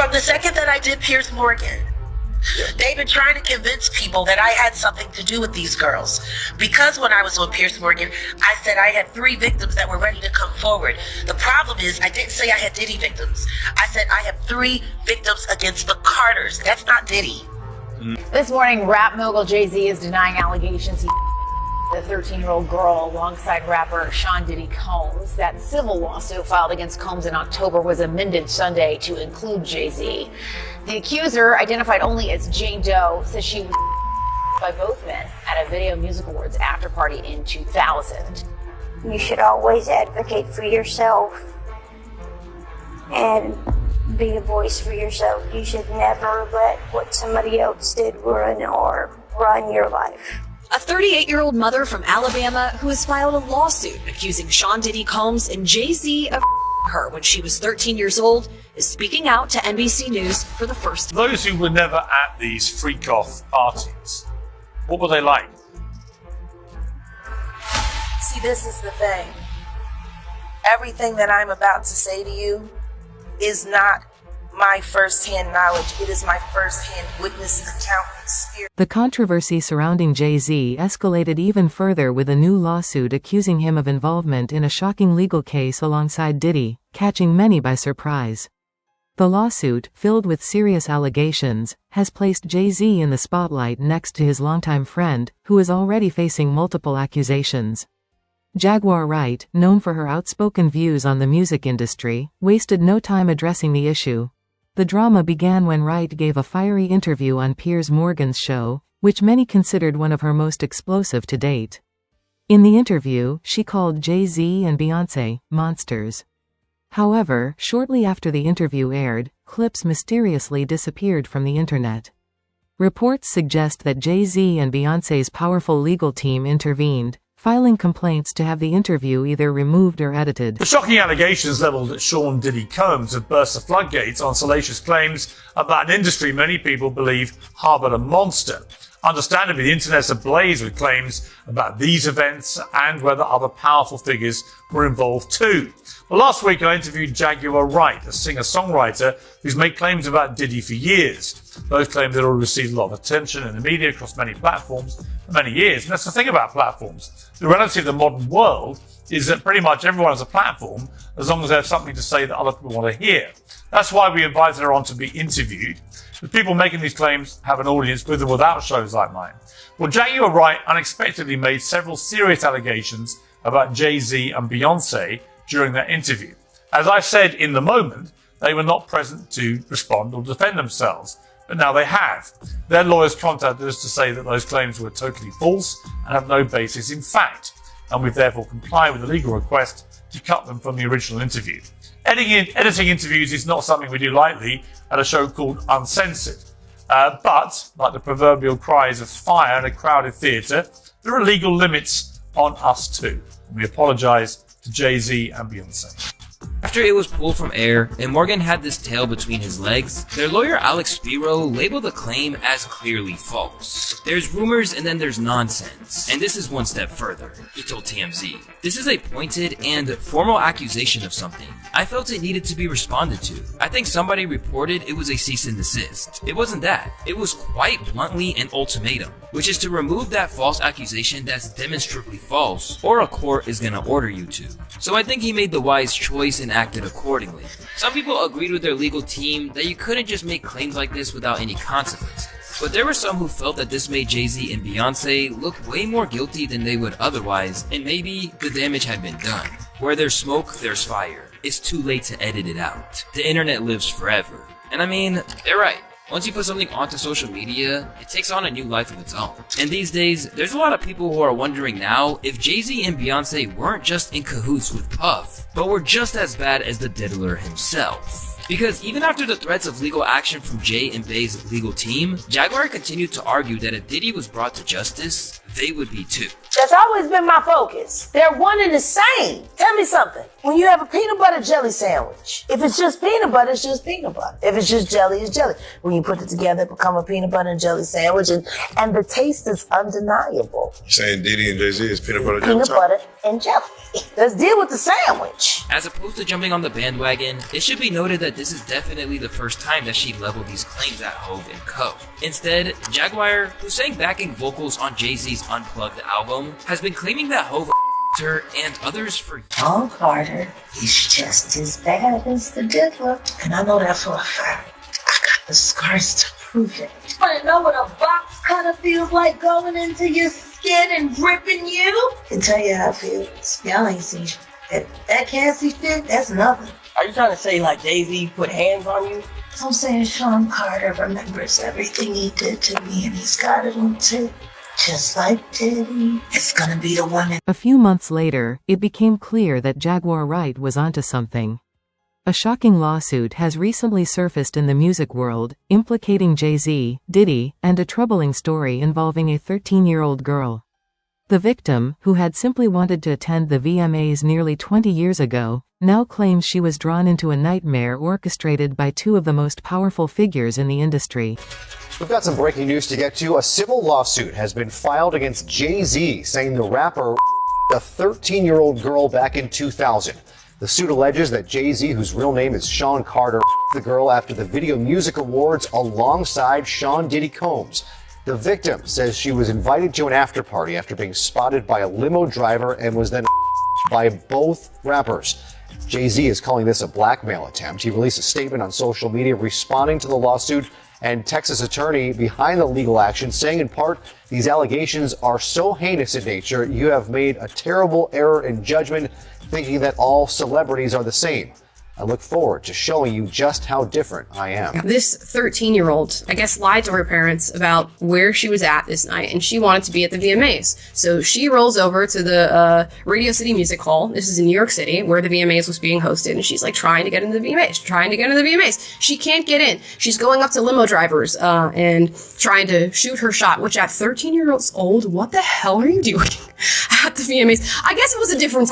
From the second that I did Piers Morgan, they've been trying to convince people that I had something to do with these girls. Because when I was on Piers Morgan, I said I had 3 victims that were ready to come forward. The problem is I didn't say I had Diddy victims. I said I have 3 victims against the Carters. That's not Diddy. This morning, rap mogul Jay-Z is denying allegations he the 13-year-old girl alongside rapper Sean Diddy Combs. That civil lawsuit filed against Combs in October was amended Sunday to include Jay-Z. The accuser, identified only as Jane Doe, says she was by both men at a Video Music Awards after party in 2000. You should always advocate for yourself and be a voice for yourself. You should never let what somebody else did run your life. A 38-year-old mother from Alabama who has filed a lawsuit accusing Sean Diddy Combs and Jay-Z of her when she was 13 years old is speaking out to NBC News for the first time. Those who were never at these freak-off parties, what were they like? See, this is the thing. Everything that I'm about to say to you is not my first-hand knowledge. It is my first-hand witness account experience. The controversy surrounding Jay-Z escalated even further with a new lawsuit accusing him of involvement in a shocking legal case alongside Diddy, catching many by surprise. The lawsuit, filled with serious allegations, has placed Jay-Z in the spotlight next to his longtime friend, who is already facing multiple accusations. Jaguar Wright, known for her outspoken views on the music industry, wasted no time addressing the issue. The drama began when Wright gave a fiery interview on Piers Morgan's show, which many considered one of her most explosive to date. In the interview, she called Jay-Z and Beyoncé monsters. However, shortly after the interview aired, clips mysteriously disappeared from the internet. Reports suggest that Jay-Z and Beyoncé's powerful legal team intervened, filing complaints to have the interview either removed or edited. The shocking allegations levelled at Sean Diddy Combs have burst the floodgates on salacious claims about an industry many people believe harboured a monster. Understandably, the internet's ablaze with claims about these events and whether other powerful figures were involved too. Well, last week I interviewed Jaguar Wright, a singer-songwriter who's made claims about Diddy for years. Those claims had already received a lot of attention in the media across many platforms for many years. And that's the thing about platforms. The reality of the modern world is that pretty much everyone has a platform as long as they have something to say that other people want to hear. That's why we invited her on to be interviewed. The people making these claims have an audience with or without shows like mine. Well, Jaguar Wright unexpectedly made several serious allegations about Jay-Z and Beyoncé during that interview. As I said in the moment, they were not present to respond or defend themselves, but now they have. Their lawyers contacted us to say that those claims were totally false and have no basis in fact, and we've therefore complied with the legal request to cut them from the original interview. Editing interviews is not something we do lightly at a show called Uncensored. But, like the proverbial cries of fire in a crowded theatre, there are legal limits on us too. And we apologise to Jay-Z and Beyoncé. After it was pulled from air and Morgan had this tail between his legs, their lawyer Alex Spiro labeled the claim as clearly false. There's rumors and then there's nonsense, and this is one step further, he told TMZ. This is a pointed and formal accusation of something. I felt it needed to be responded to. I think somebody reported it was a cease and desist. It wasn't that. It was quite bluntly an ultimatum, which is to remove that false accusation that's demonstrably false, or a court is gonna order you to. So I think he made the wise choice and acted accordingly. Some people agreed with their legal team that you couldn't just make claims like this without any consequences. But there were some who felt that this made Jay-Z and Beyoncé look way more guilty than they would otherwise, and maybe the damage had been done. Where there's smoke, there's fire. It's too late to edit it out. The internet lives forever. And I mean, they're right. Once you put something onto social media, it takes on a new life of its own. And these days, there's a lot of people who are wondering now if Jay-Z and Beyoncé weren't just in cahoots with Puff, but were just as bad as the diddler himself. Because even after the threats of legal action from Jay and Bey's legal team, Jaguar continued to argue that if Diddy was brought to justice, they would be too. That's always been my focus. They're one and the same. Tell me something. When you have a peanut butter jelly sandwich, if it's just peanut butter, it's just peanut butter. If it's just jelly, it's jelly. When you put it together, it becomes a peanut butter and jelly sandwich, and the taste is undeniable. You're saying Diddy and Jay-Z is peanut butter jelly? Peanut butter and jelly. Let's deal with the sandwich. As opposed to jumping on the bandwagon, it should be noted that this is definitely the first time that she leveled these claims at Hove and Co. Instead, Jaguar, who sang backing vocals on Jay-Z's Unplugged album, has been claiming that Hove her and others for Sean Carter is just as bad as the diddler. And I know that for a fact. I got the scars to prove it. You want to know what a box cutter feels like going into your skin and ripping you? I can tell you how it feels. Y'all ain't seen shit. That Cassie shit, that's nothing. Are you trying to say like Jay-Z put hands on you? So I'm saying Sean Carter remembers everything he did to me, and he's got it on tape. Just like Diddy. It's gonna be the one that... A few months later, it became clear that Jaguar Wright was onto something. A shocking lawsuit has recently surfaced in the music world, implicating Jay-Z, Diddy, and a troubling story involving a 13-year-old girl. The victim, who had simply wanted to attend the VMAs nearly 20 years ago, now claims she was drawn into a nightmare orchestrated by two of the most powerful figures in the industry. We've got some breaking news to get to. A civil lawsuit has been filed against Jay-Z, saying the rapper a 13-year-old girl back in 2000. The suit alleges that Jay-Z, whose real name is Sean Carter, the girl after the Video Music Awards alongside Sean Diddy Combs. The victim says she was invited to an after party after being spotted by a limo driver and was then by both rappers. Jay-Z is calling this a blackmail attempt. He released a statement on social media responding to the lawsuit, and Texas attorney behind the legal action saying in part, these allegations are so heinous in nature, you have made a terrible error in judgment thinking that all celebrities are the same. I look forward to showing you just how different I am. This 13-year-old, I guess, lied to her parents about where she was at this night, and she wanted to be at the VMAs. So she rolls over to the Radio City Music Hall. This is in New York City, where the VMAs was being hosted, and she's like trying to get into the VMAs, She can't get in. She's going up to limo drivers and trying to shoot her shot, which at 13 years old, what the hell are you doing at the VMAs? I guess it was a different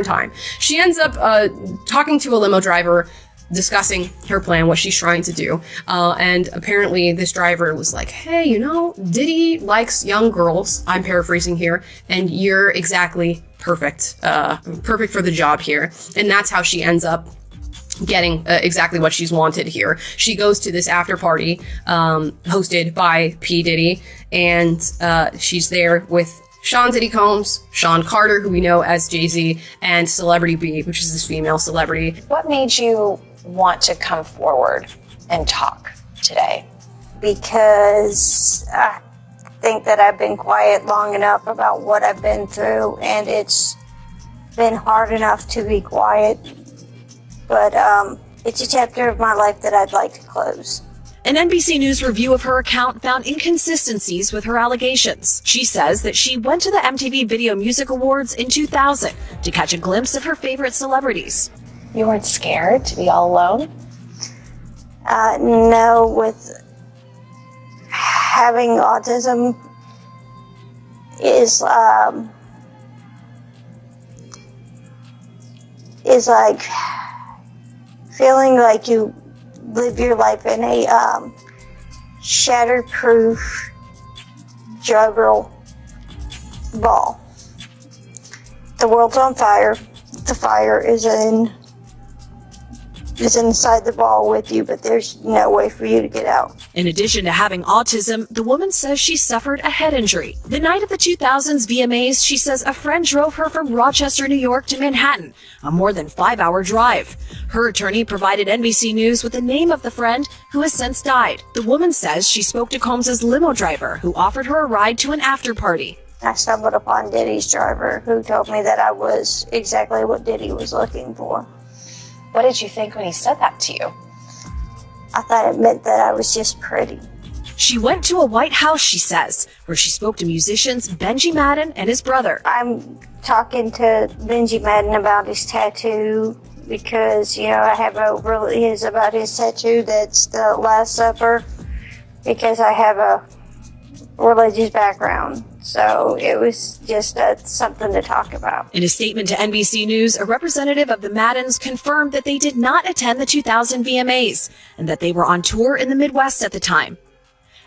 time. She ends up talking to a limo driver, discussing her plan, what she's trying to do. And apparently this driver was like, hey, you know, Diddy likes young girls. I'm paraphrasing here. And you're exactly perfect. Perfect for the job here. And that's how she ends up getting exactly what she's wanted here. She goes to this after party hosted by P. Diddy. And she's there with Sean Diddy Combs, Sean Carter, who we know as Jay-Z, and Celebrity B, which is this female celebrity. What made you want to come forward and talk today? Because I think that I've been quiet long enough about what I've been through, and it's been hard enough to be quiet. But it's a chapter of my life that I'd like to close. An NBC News review of her account found inconsistencies with her allegations. She says that she went to the MTV Video Music Awards in 2000 to catch a glimpse of her favorite celebrities. You weren't scared to be all alone? No, with having autism is like feeling like you live your life in a shatterproof juggle ball. The world's on fire. The fire is inside the ball with you, but there's no way for you to get out. In addition to having autism, the woman says she suffered a head injury. The night of the 2000s VMAs, she says a friend drove her from Rochester, New York to Manhattan, a more than 5-hour drive. Her attorney provided NBC News with the name of the friend who has since died. The woman says she spoke to Combs' limo driver, who offered her a ride to an after party. I stumbled upon Diddy's driver, who told me that I was exactly what Diddy was looking for. What did you think when he said that to you? I thought it meant that I was just pretty. She went to a White House, she says, where she spoke to musicians Benji Madden and his brother. I'm talking to Benji Madden about his tattoo because, you know, I have about his tattoo that's the Last Supper, because I have a religious background. So it was just something to talk about. In a statement to NBC News, a representative of the Maddens confirmed that they did not attend the 2000 VMAs and that they were on tour in the Midwest at the time.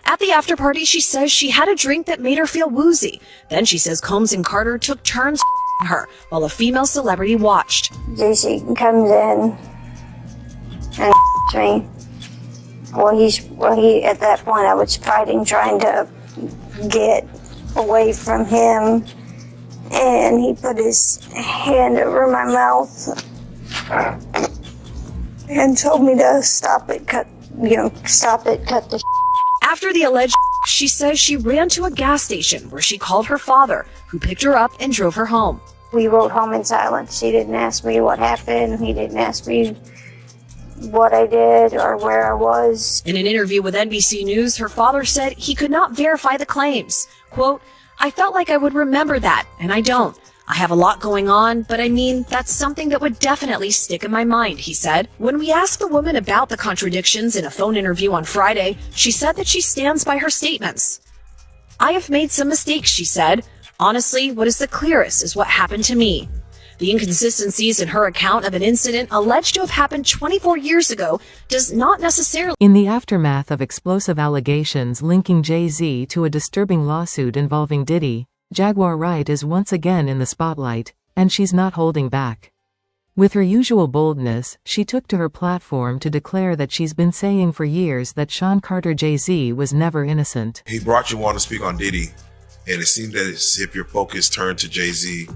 At the after party, she says she had a drink that made her feel woozy. Then she says Combs and Carter took turns her while a female celebrity watched. JC comes in and me. He at that point I was fighting, trying to get away from him, and he put his hand over my mouth and told me to stop it, cut the. After the alleged, she says she ran to a gas station where she called her father, who picked her up and drove her home. We rode home in silence. He didn't ask me what happened. He didn't ask me what I did or where I was. In an interview with NBC News, her father said he could not verify the claims. Quote, "I felt like I would remember that, and I don't. I have a lot going on, but I mean, that's something that would definitely stick in my mind," he said. When we asked the woman about the contradictions in a phone interview on Friday, she said that she stands by her statements. "I have made some mistakes," she said. "Honestly, what is the clearest is what happened to me." The inconsistencies in her account of an incident alleged to have happened 24 years ago does not necessarily. In the aftermath of explosive allegations linking Jay-Z to a disturbing lawsuit involving Diddy, Jaguar Wright is once again in the spotlight, and she's not holding back. With her usual boldness, she took to her platform to declare that she's been saying for years that Sean Carter Jay-Z was never innocent. He brought you on to speak on Diddy, and it seemed as if your focus turned to Jay-Z,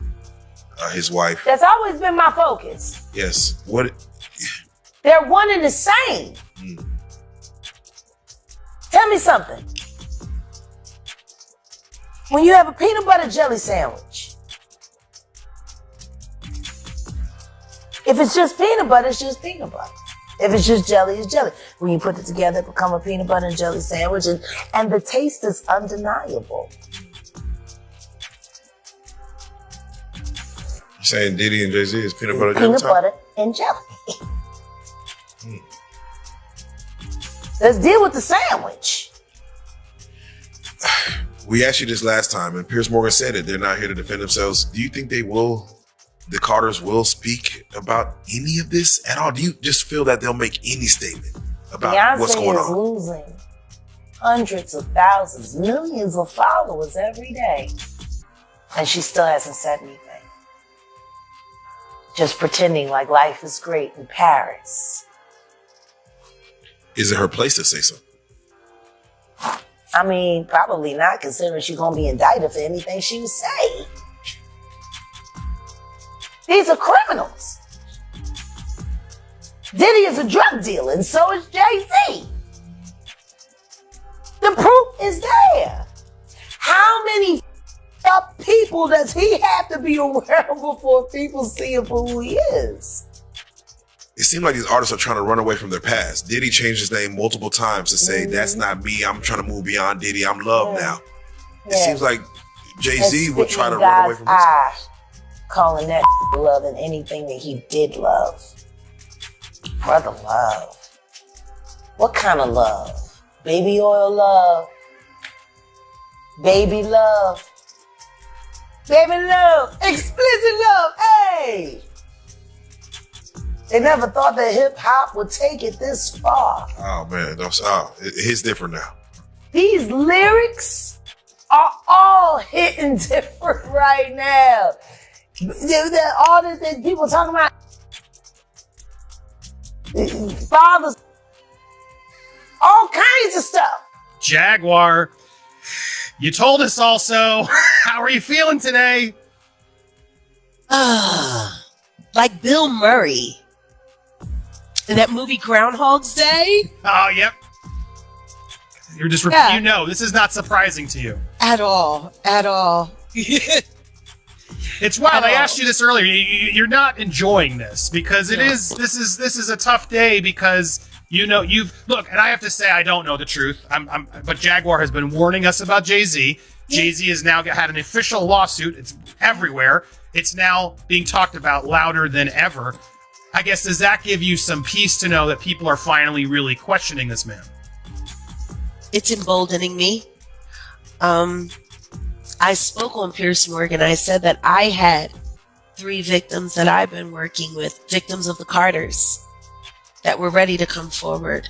his wife. That's always been my focus. Yes. What? They're one and the same. Tell me something. When you have a peanut butter jelly sandwich, if it's just peanut butter, it's just peanut butter. If it's just jelly, it's jelly. When you put it together, it becomes a peanut butter and jelly sandwich, and the taste is undeniable. You're saying Diddy and Jay-Z is peanut butter jelly? Peanut butter and jelly. Let's deal with the sandwich. We asked you this last time, and Piers Morgan said it. They're not here to defend themselves. Do you think the Carters will speak about any of this at all? Do you just feel that they'll make any statement about what's going on? Beyonce is losing hundreds of thousands, millions of followers every day. And she still hasn't said anything. Just pretending like life is great in Paris. Is it her place to say something? I mean, probably not, considering she's going to be indicted for anything she would say. These are criminals. Diddy is a drug dealer, and so is Jay-Z. The proof is there. How many people does he have to be aware of before people see him for who he is? It seems like these artists are trying to run away from their past. Diddy changed his name multiple times to say, that's not me. I'm trying to move beyond Diddy. I'm Love now. It seems like Jay-Z would try to run away from his. Calling that love and anything that he did love. Brother love. What kind of love? Baby oil love? Baby love? Baby love? Explicit love? Hey! They never thought that hip hop would take it this far. Oh man, it's different now. These lyrics are all hitting different right now. All that people talking about fathers, all kinds of stuff. Jaguar, you told us also. How are you feeling today? Like Bill Murray in that movie Groundhog's Day. Oh, yep. You're just, you know, this is not surprising to you. At all. It's wild. I asked you this earlier. You're not enjoying this because this is a tough day because look, and I have to say I don't know the truth. But Jaguar has been warning us about Jay-Z. Jay-Z has now had an official lawsuit. It's everywhere. It's now being talked about louder than ever. I guess, does that give you some peace to know that people are finally really questioning this man? It's emboldening me. I spoke on Pierce Morgan. I said that I had 3 victims that I've been working with, victims of the Carters, that were ready to come forward.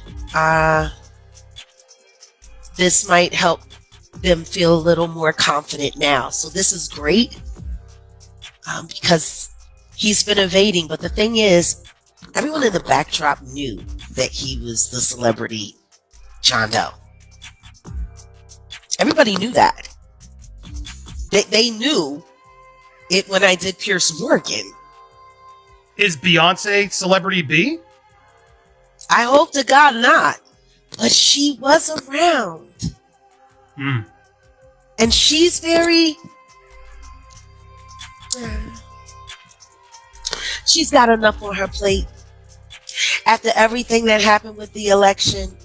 This might help them feel a little more confident now. So this is great because he's been evading. But the thing is, everyone in the backdrop knew that he was the celebrity John Doe. Everybody knew that. They knew it when I did Pierce Morgan. Is Beyonce Celebrity B? I hope to God not. But she was around. And she's very... She's got enough on her plate. After everything that happened with the election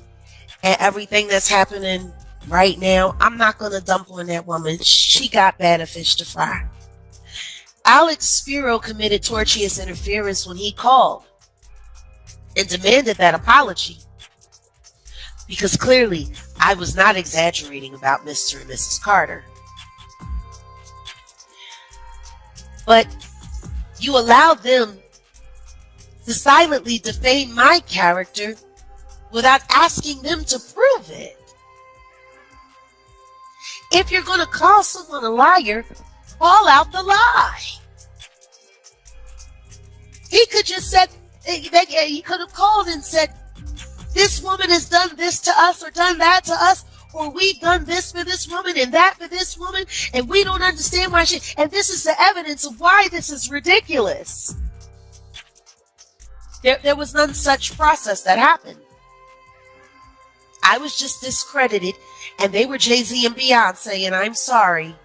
and everything that's happening right now, I'm not going to dump on that woman. She got better fish to fry. Alex Spiro committed tortious interference when he called and demanded that apology. Because clearly, I was not exaggerating about Mr. and Mrs. Carter. But you allowed them to silently defame my character without asking them to prove it. If you're going to call someone a liar, call out the lie. He could just said, he could have called and said, this woman has done this to us or done that to us, or we've done this for this woman and that for this woman, and we don't understand why and this is the evidence of why this is ridiculous. There was none such process that happened. I was just discredited, and they were Jay-Z and Beyonce, and I'm sorry.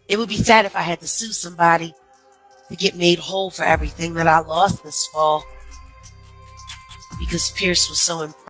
It would be sad if I had to sue somebody to get made whole for everything that I lost this fall, because Pierce was so impressed.